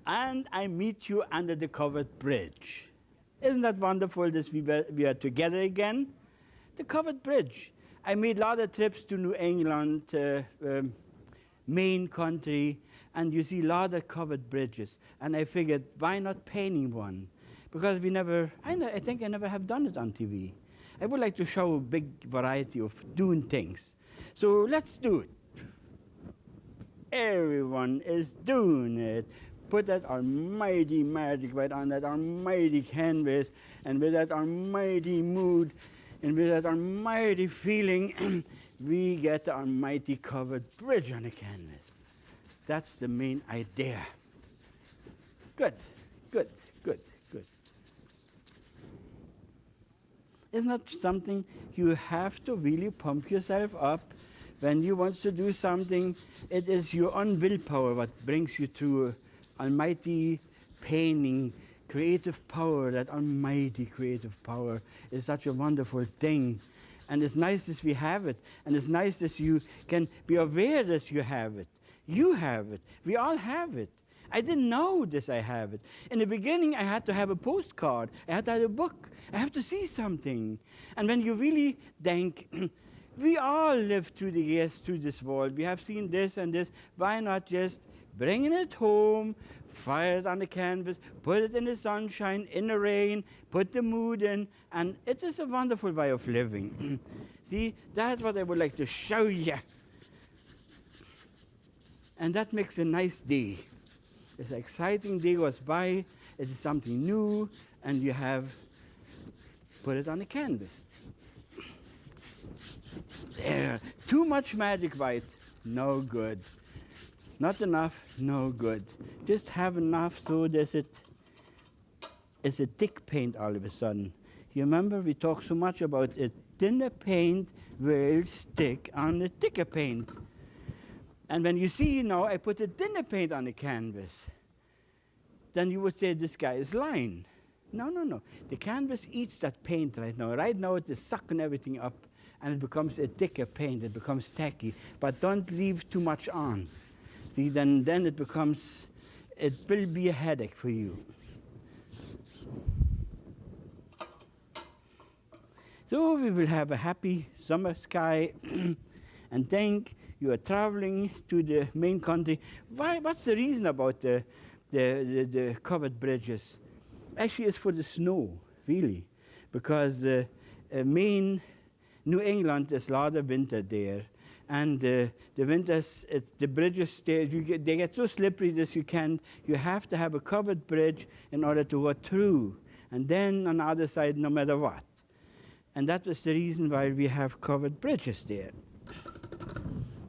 and I meet you under the covered bridge. Isn't that wonderful that we are together again? The covered bridge. I made a lot of trips to New England, Maine country, and you see a lot of covered bridges. And I figured, why not painting one? Because I think I never have done it on TV. I would like to show a big variety of doing things. So let's do it. Everyone is doing it. Put that almighty magic right on that almighty canvas, and with that almighty mood, and with that almighty feeling, we get the almighty covered bridge on the canvas. That's the main idea. Good, good, good, good. Isn't that something you have to really pump yourself up when you want to do something? It is your own willpower what brings you to almighty painting, creative power. That almighty creative power is such a wonderful thing. And it's nice that we have it. And it's nice that you can be aware that you have it. You have it. We all have it. I didn't know this, I have it. In the beginning, I had to have a postcard. I had to have a book. I have to see something. And when you really think, we all live through the years, through this world. We have seen this and this. Why not just bringing it home, fire it on the canvas, put it in the sunshine, in the rain, put the mood in, and it is a wonderful way of living. See, that's what I would like to show you. And that makes a nice day. This exciting day goes by, it is something new, and you have put it on the canvas. There, too much magic white, no good. Not enough, no good. Just have enough so that it's a thick paint all of a sudden. You remember we talked so much about a thinner paint will stick on the thicker paint. And when you see now I put a thinner paint on the canvas, then you would say this guy is lying. No, no, no. The canvas eats that paint right now. Right now it is sucking everything up and it becomes a thicker paint, it becomes tacky. But don't leave too much on. See, then it will be a headache for you. So we will have a happy summer sky and think you are traveling to the main country. What's the reason about the covered bridges? Actually, it's for the snow, really, because Maine, New England, is a lot of winter there. And the winters, the bridges, they get so slippery that you have to have a covered bridge in order to go through. And then on the other side, no matter what. And that was the reason why we have covered bridges there.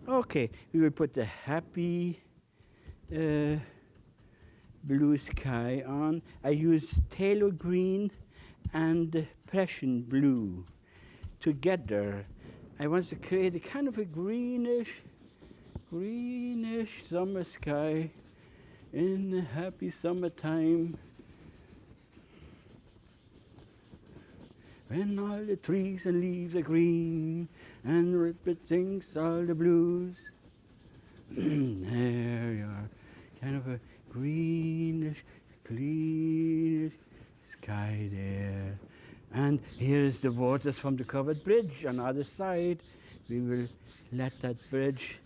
Okay, we will put the happy blue sky on. I use phthalo green and Prussian blue together. I want to create a kind of a greenish summer sky in the happy summertime. When all the trees and leaves are green and ribbit sings all the blues. There you are, kind of a greenish, cleanish sky there. And here's the waters from the covered bridge on the other side. We will let that bridge,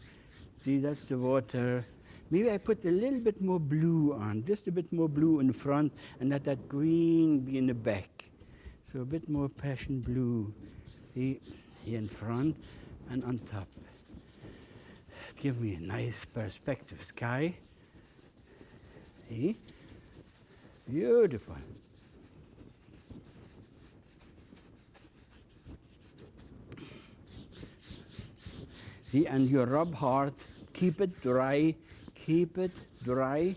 see, that's the water. Maybe I put a little bit more blue on, just a bit more blue in front, and let that green be in the back. So a bit more passion blue, see, here in front and on top. Give me a nice perspective sky. See, beautiful. See, and you rub hard, keep it dry, keep it dry,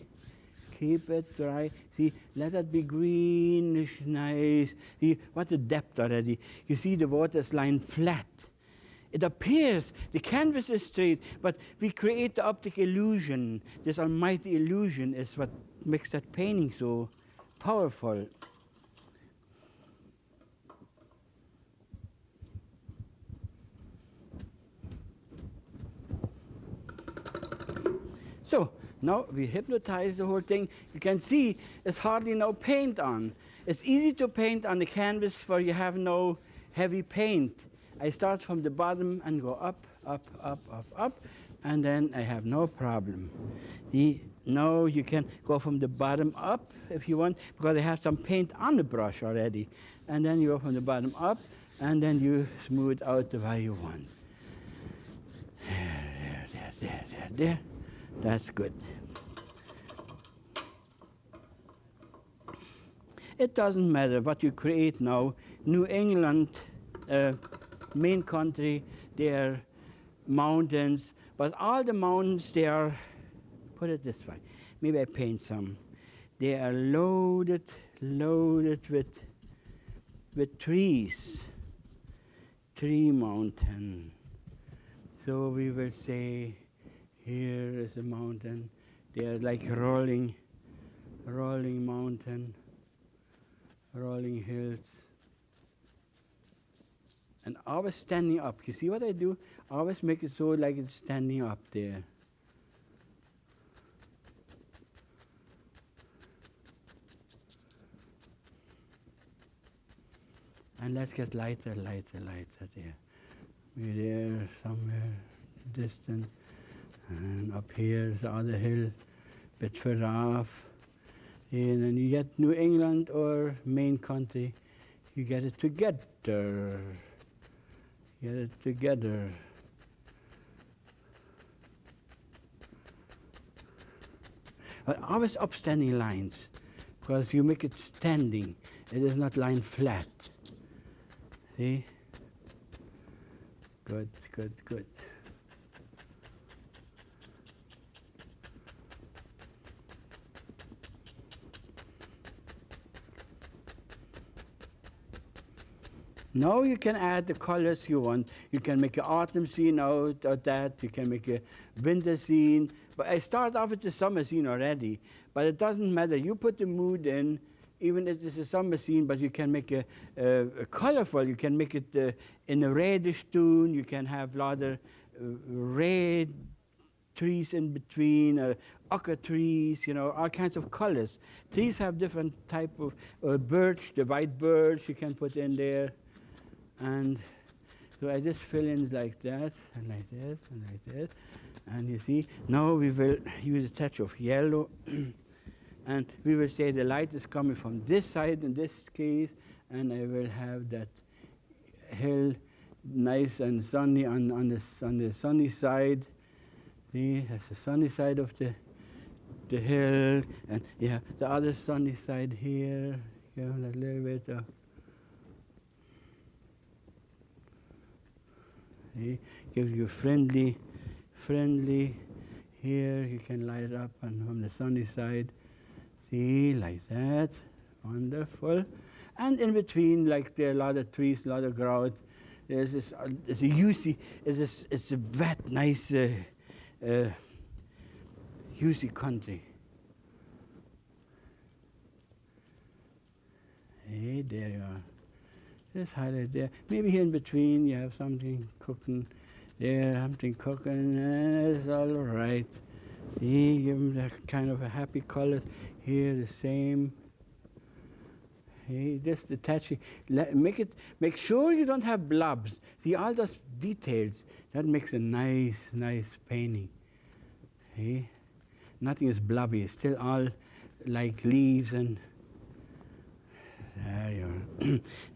keep it dry. See, let it be greenish, nice. See, what a depth already. You see the water's lying flat. It appears the canvas is straight, but we create the optic illusion. This almighty illusion is what makes that painting so powerful. So Now we hypnotize the whole thing. You can see there's hardly no paint on. It's easy to paint on the canvas where you have no heavy paint. I start from the bottom and go up, up, up, up, up, and then I have no problem. Now you can go from the bottom up if you want, because I have some paint on the brush already. And then you go from the bottom up, and then you smooth out the way you want. There. That's good. It doesn't matter what you create now. New England, main country, they are mountains, but all the mountains, they are, put it this way, maybe I paint some. They are loaded with trees, tree mountain. So we will say, here is a mountain. They are like rolling mountain, rolling hills. And always standing up. You see what I do? I always make it so like it's standing up there. And let's get lighter there. Maybe there, somewhere distant. And up here is the other hill, bit further off. And then you get New England or main country, you get it together. But always upstanding lines, because you make it standing. It is not lying flat. See? Good. Now you can add the colors you want. You can make an autumn scene out of that. You can make a winter scene. But I start off with the summer scene already. But it doesn't matter. You put the mood in, even if it's a summer scene, but you can make a colorful. You can make it in a reddish tone. You can have a lot of red trees in between, ochre trees, all kinds of colors. Trees have different type of birch, the white birch you can put in there. And so I just fill in like that, and like this, and like this. And you see, now we will use a touch of yellow. And we will say the light is coming from this side in this case, and I will have that hill nice and sunny on the sunny side. See, that's the sunny side of the hill, and yeah, the other sunny side here. That little bit of. See, gives you friendly. Here you can light it up and from the sunny side. See, like that, wonderful. And in between, like there are a lot of trees, a lot of grout. There's this, it's a juicy, it's a wet, nice, juicy country. Hey, there you are. Just highlight there. Maybe here in between you have something cooking. There, something cooking, and it's all right. See, give them that kind of a happy color. Here, the same. Hey, just attaching. Make sure you don't have blobs. See, all those details. That makes a nice painting. Hey, nothing is blobby. It's still all like leaves and. There you are.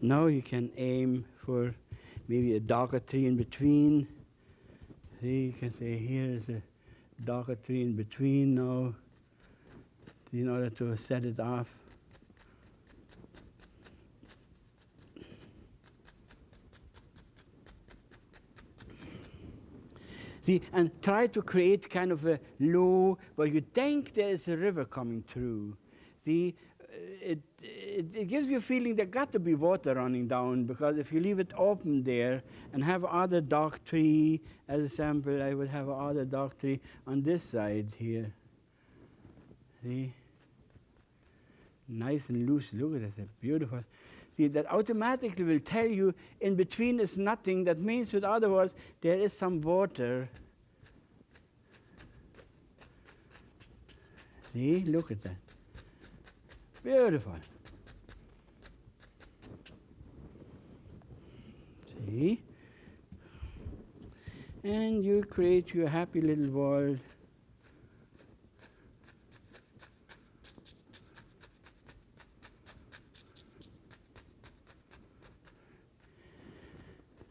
Now you can aim for maybe a darker tree in between. See, you can say here is a darker tree in between now, in order to set it off. See, and try to create kind of a low, where you think there is a river coming through. See, it gives you a feeling there got to be water running down, because if you leave it open there and have other dark tree as a sample, I would have other dark tree on this side here. See? Nice and loose. Look at this, it's beautiful. See, that automatically will tell you in between is nothing. That means, with other words, there is some water. See, look at that. Beautiful. See? And you create your happy little world.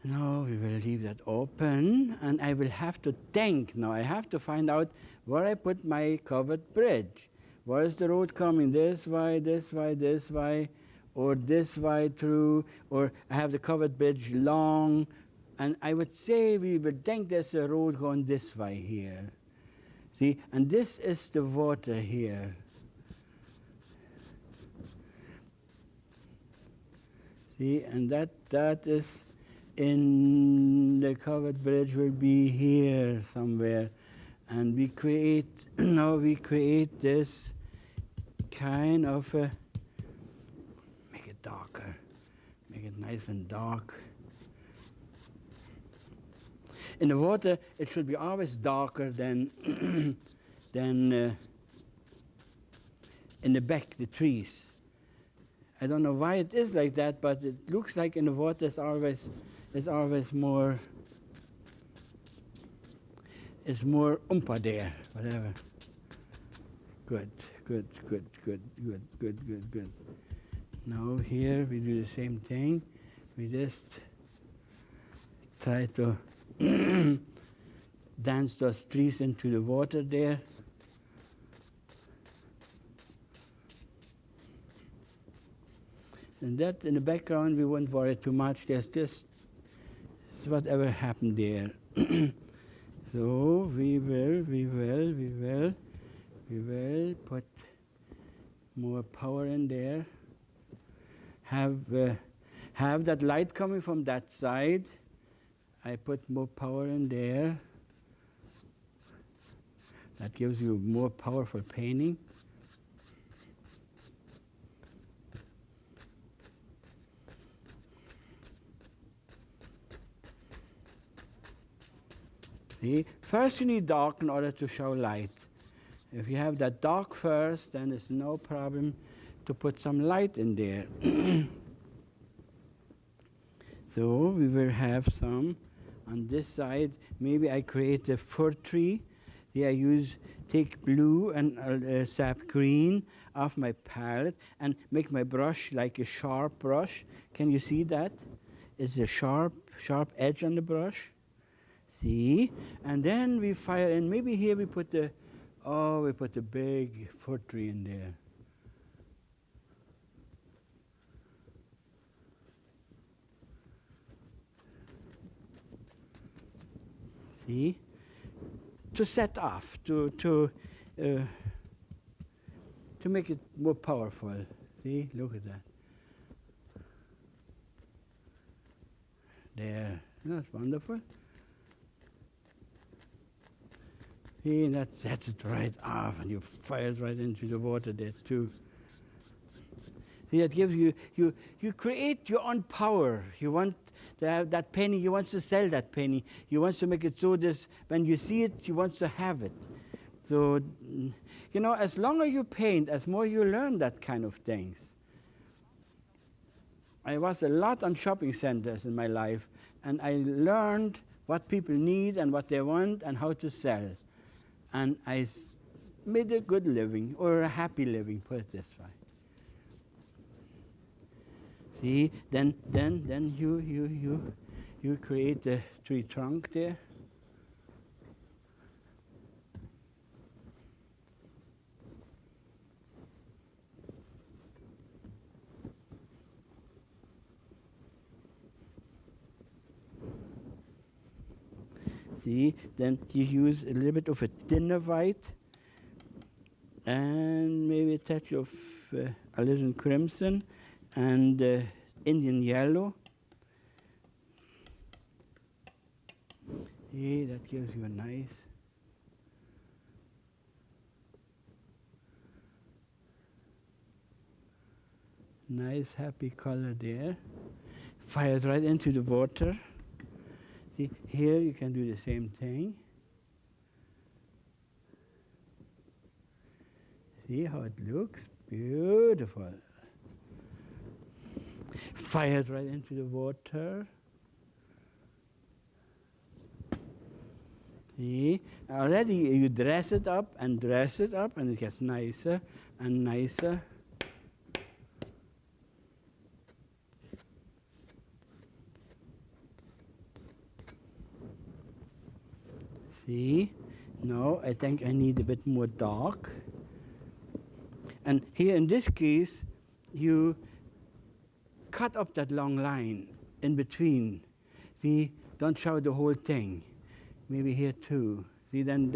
Now we will leave that open, and I will have to think now. I have to find out where I put my covered bridge. Where is the road coming? This way, this way, this way, or this way through, or I have the covered bridge long, and I would say we would think there's a road going this way here. See, and this is the water here. See, and that is in the covered bridge will be here somewhere. And we create, now we create this kind of a, make it darker, make it nice and dark. In the water, it should be always darker than, than in the back, the trees. I don't know why it is like that, but it looks like in the water it's always more, it's more umpa there, whatever. Good, good, good, good, good, good, good, good. Now here we do the same thing. We just try to dance those trees into the water there. And that in the background we won't worry too much. There's just whatever happened there. So we will put more power in there. Have that light coming from that side. I put more power in there. That gives you more powerful painting. See? First you need dark in order to show light. If you have that dark first, then there's no problem to put some light in there. So we will have some on this side. Maybe I create a fir tree. Here I take blue and sap green off my palette and make my brush like a sharp brush. Can you see that? It's a sharp edge on the brush. See? And then we fire in. Maybe here we put the big fir tree in there. See? To set off, to make it more powerful. See? Look at that. There. That's wonderful. See, and that sets it right off, and you fire it right into the water there too. See, that gives you create your own power. You want to have that painting, you want to sell that painting. You want to make it so this, when you see it, you want to have it. So, you know, as longer you paint, as more you learn that kind of things. I was a lot on shopping centers in my life, and I learned what people need and what they want and how to sell. And I made a good living, or a happy living, put it this way. See, then you create the tree trunk there. See, then you use a little bit of a thinner white and maybe a touch of alizarin crimson and Indian yellow. See, that gives you a nice happy color there. Fires right into the water. See, here you can do the same thing. See how it looks? Beautiful. Fires right into the water. See? Already you dress it up, and it gets nicer and nicer. See? No, I think I need a bit more dark. And here in this case, you cut up that long line in between. See? Don't show the whole thing. Maybe here too. See, then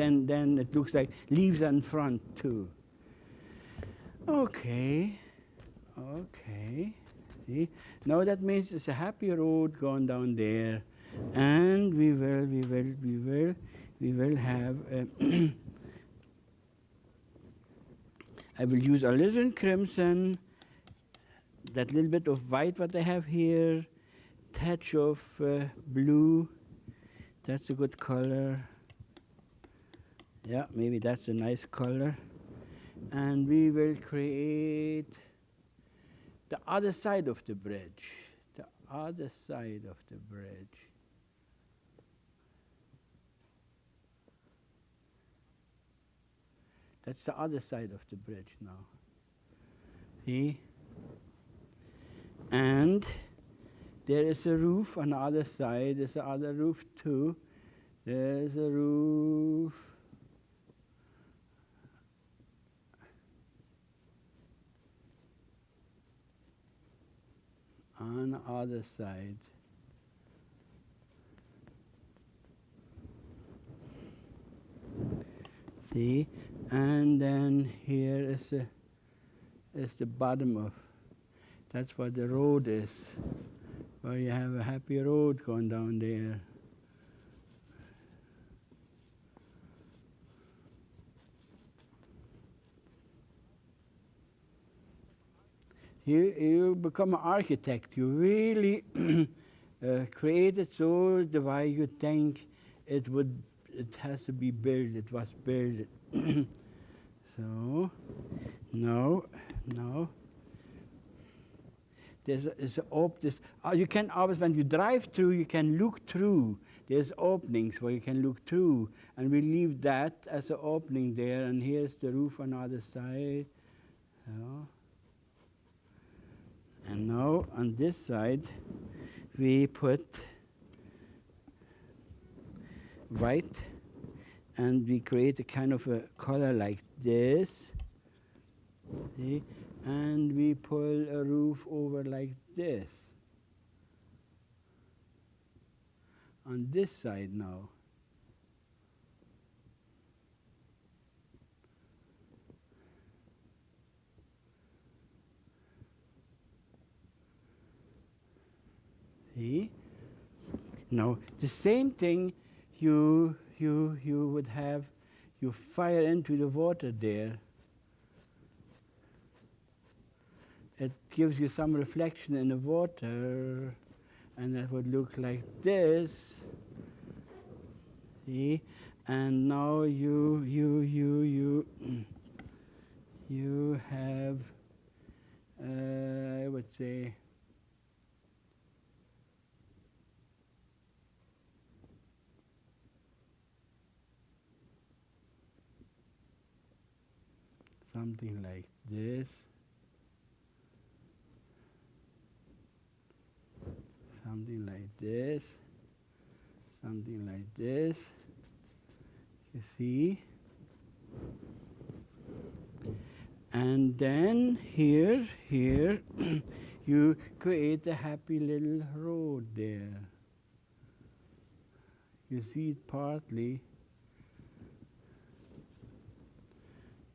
it looks like leaves in front too. Okay. Okay. See? Now that means it's a happy road going down there. And we will have I will use alizarin crimson, that little bit of white what I have here, touch of blue. That's a good color. Yeah, maybe that's a nice color. And we will create the other side of the bridge. The other side of the bridge. That's the other side of the bridge now. See? And there is a roof on the other side. There's the other roof too. There's a roof. On the other side. See? And then here is the bottom of, that's what the road is, where you have a happy road going down there. You become an architect. You really create it so the way you think it has to be built. It was built. So, no. You can always, when you drive through, you can look through. There's openings where you can look through, and we leave that as an opening there. And here's the roof on the other side. So. And now on this side, we put white, and we create a kind of a color like this. See? And we pull a roof over like this. On this side now. See? Now, the same thing you would have, you fire into the water there. It gives you some reflection in the water, and that would look like this. See? And now you have, I would say, something like this. Something like this. Something like this. You see? And then here, you create a happy little road there. You see it partly.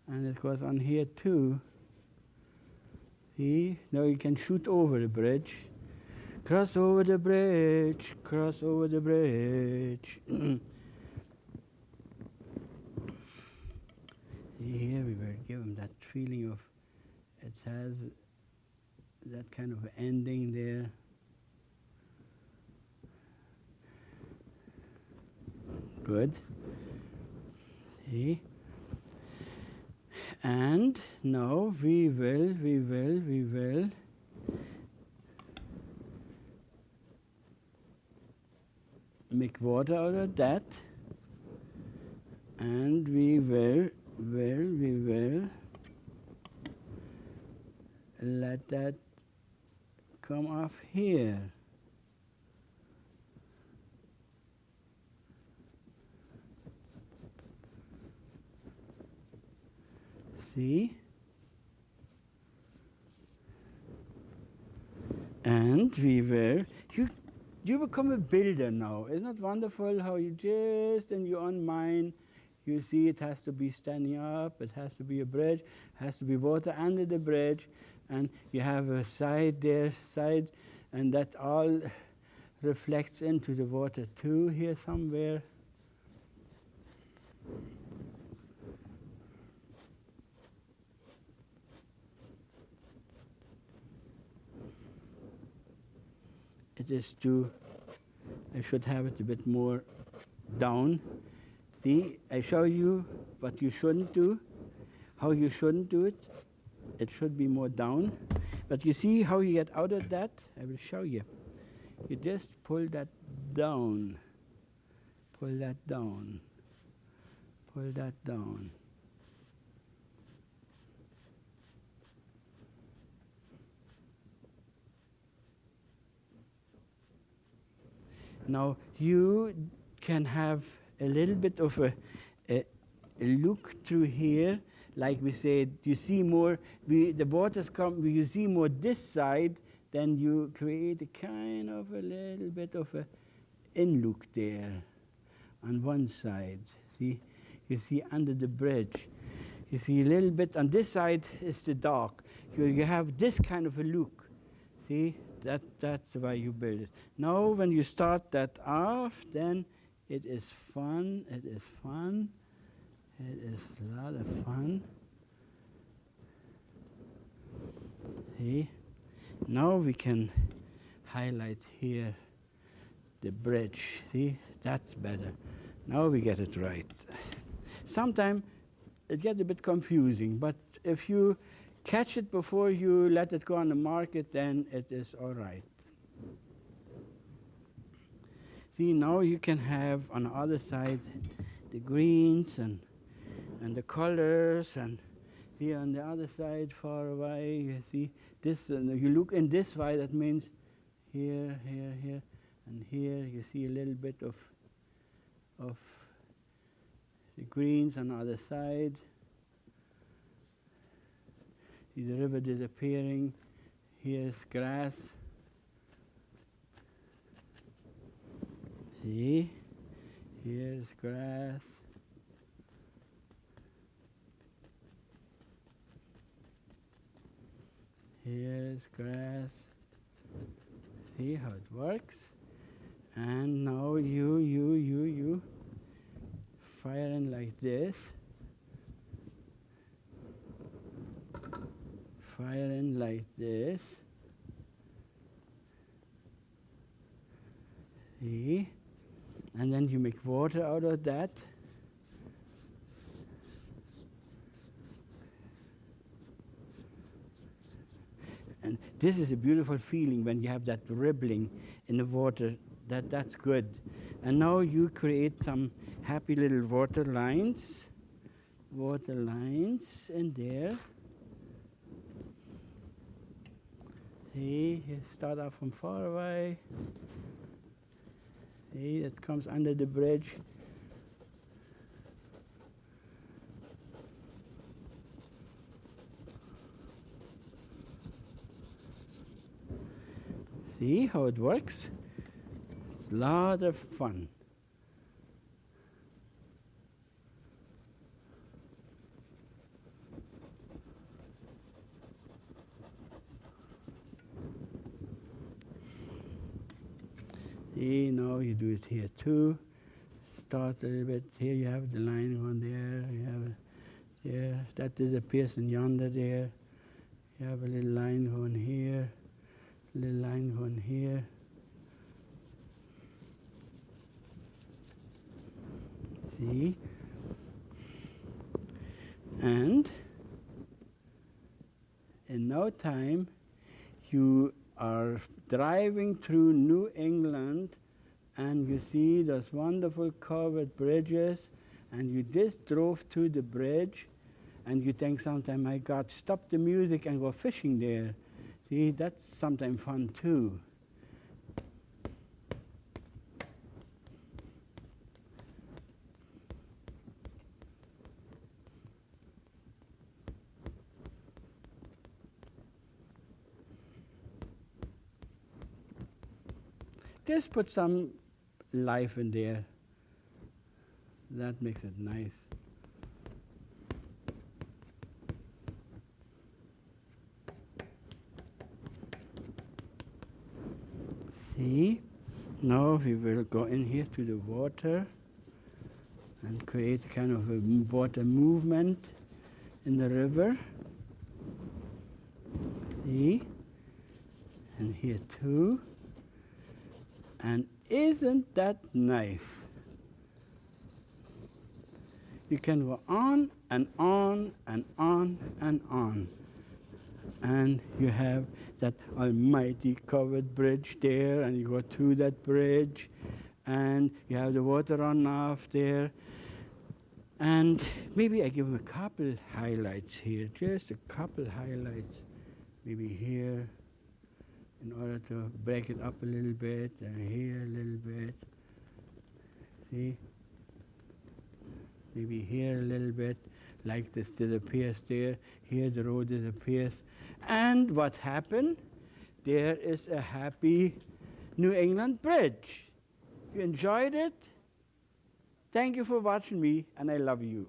And it goes on here too. See? Now you can shoot over the bridge. Cross over the bridge, cross over the bridge. Here we will give him that feeling of, it has that kind of ending there. Good. See? And now we will make water out of that, and we will let that come off here. See? And we will, you become a builder now. Isn't it wonderful how you just in your own mind, you see it has to be standing up, it has to be a bridge, has to be water under the bridge, and you have a side there, and that all reflects into the water too here somewhere. It is I should have it a bit more down. See, I show you what you shouldn't do, how you shouldn't do it. It should be more down. But you see how you get out of that? I will show you. You just pull that down. Pull that down. Pull that down. Now you can have a little bit of a look through here, like we said. You see more. The waters come. You see more this side. Then you create a kind of a little bit of a in look there, on one side. See, you see under the bridge. You see a little bit on this side is the dark. You have this kind of a look. See. That's why you build it. Now when you start that off, then it is fun, it is fun, it is a lot of fun. See? Now we can highlight here the bridge. See? That's better. Now we get it right. Sometimes it gets a bit confusing, but if you catch it before you let it go on the market, then it is all right. See, now you can have on the other side the greens and the colors, and see on the other side far away, you see this, you look in this way, that means here, and here you see a little bit of the greens on the other side. See the river disappearing. Here's grass. See? Here's grass. Here's grass. See how it works? And now you fire in like this. Fire in like this. See? And then you make water out of that. And this is a beautiful feeling when you have that rippling in the water. That's good. And now you create some happy little water lines in there. See, you start off from far away. See, it comes under the bridge. See how it works? It's a lot of fun. See, now you do it here too. Start a little bit. Here you have the line going there. You have it there. That disappears in yonder there. You have a little line going here. Little line going here. See? And no time you are driving through New England and you see those wonderful covered bridges, and you just drove to the bridge, and you think sometime, my God, stop the music and go fishing there. See, that's sometimes fun too. Just put some life in there. That makes it nice. See? Now we will go in here to the water and create kind of a water movement in the river. See? And here too. And isn't that nice? You can go on and on and on and on. And you have that almighty covered bridge there, and you go through that bridge, and you have the water run off there. And maybe I give them a couple highlights here, just a couple highlights. Maybe here, in order to break it up a little bit, and here a little bit. See? Maybe here a little bit, like this disappears there. Here the road disappears. And what happened? There is a happy New England bridge. You enjoyed it? Thank you for watching me, and I love you.